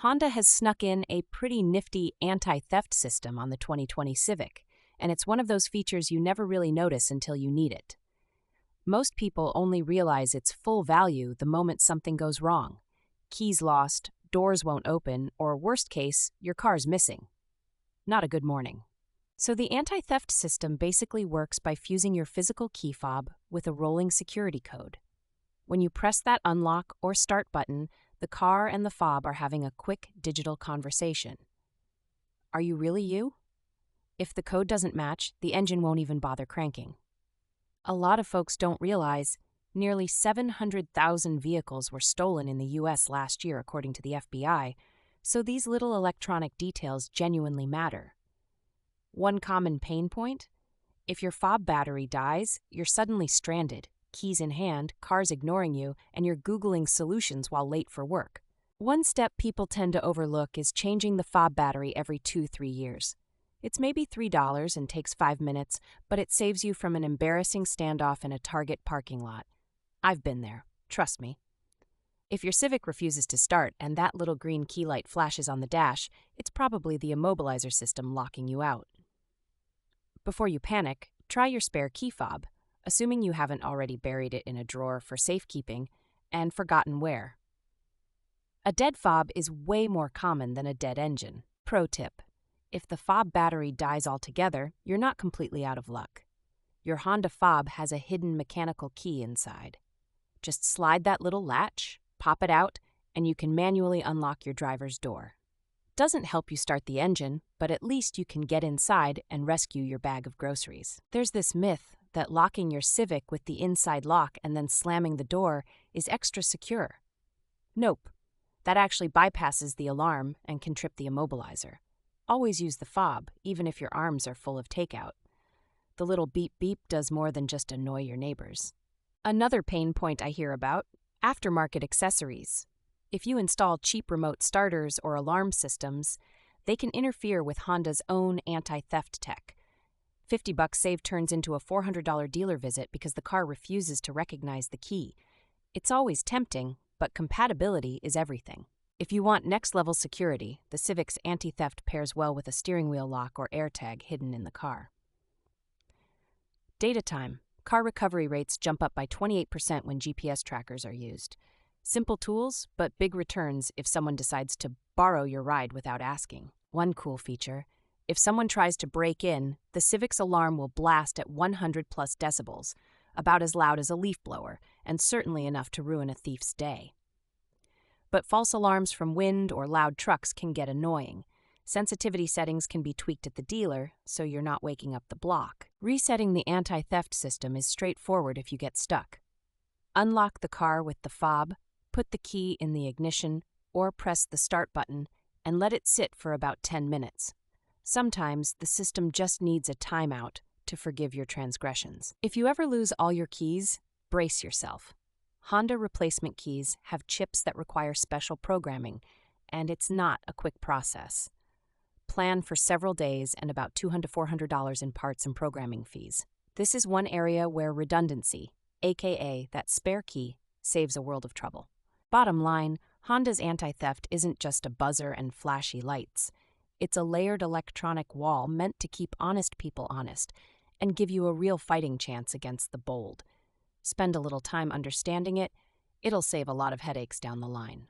Honda has snuck in a pretty nifty anti-theft system on the 2020 Civic, and it's one of those features you never really notice until you need it. Most people only realize its full value the moment something goes wrong. Keys lost, doors won't open, or worst case, your car's missing. Not a good morning. So the anti-theft system basically works by fusing your physical key fob with a rolling security code. When you press that unlock or start button, the car and the fob are having a quick digital conversation. Are you really you? If the code doesn't match, the engine won't even bother cranking. A lot of folks don't realize nearly 700,000 vehicles were stolen in the U.S. last year, according to the FBI, so these little electronic details genuinely matter. One common pain point? If your fob battery dies, you're suddenly stranded, keys in hand, cars ignoring you, and you're Googling solutions while late for work. One step people tend to overlook is changing the fob battery every 2-3 years. It's maybe $3 and takes 5 minutes, but it saves you from an embarrassing standoff in a Target parking lot. I've been there, trust me. If your Civic refuses to start and that little green key light flashes on the dash, it's probably the immobilizer system locking you out. Before you panic, try your spare key fob, assuming you haven't already buried it in a drawer for safekeeping and forgotten where. A dead fob is way more common than a dead engine. Pro tip: if the fob battery dies altogether, you're not completely out of luck. Your Honda fob has a hidden mechanical key inside. Just slide that little latch, pop it out, and you can manually unlock your driver's door. Doesn't help you start the engine, but at least you can get inside and rescue your bag of groceries. There's this myth that locking your Civic with the inside lock and then slamming the door is extra secure. Nope. That actually bypasses the alarm and can trip the immobilizer. Always use the fob, even if your arms are full of takeout. The little beep beep does more than just annoy your neighbors. Another pain point I hear about: aftermarket accessories. If you install cheap remote starters or alarm systems, they can interfere with Honda's own anti-theft tech. $50 saved turns into a $400 dealer visit because the car refuses to recognize the key. It's always tempting, but compatibility is everything. If you want next-level security, the Civic's anti-theft pairs well with a steering wheel lock or AirTag hidden in the car. Data time. Car recovery rates jump up by 28% when GPS trackers are used. Simple tools, but big returns if someone decides to borrow your ride without asking. One cool feature: if someone tries to break in, the Civic's alarm will blast at 100 plus decibels, about as loud as a leaf blower, and certainly enough to ruin a thief's day. But false alarms from wind or loud trucks can get annoying. Sensitivity settings can be tweaked at the dealer, so you're not waking up the block. Resetting the anti-theft system is straightforward if you get stuck. Unlock the car with the fob, put the key in the ignition, or press the start button, and let it sit for about 10 minutes. Sometimes the system just needs a timeout to forgive your transgressions. If you ever lose all your keys, brace yourself. Honda replacement keys have chips that require special programming, and it's not a quick process. Plan for several days and about $200 to $400 in parts and programming fees. This is one area where redundancy, aka that spare key, saves a world of trouble. Bottom line, Honda's anti-theft isn't just a buzzer and flashy lights. It's a layered electronic wall meant to keep honest people honest and give you a real fighting chance against the bold. Spend a little time understanding it, it'll save a lot of headaches down the line.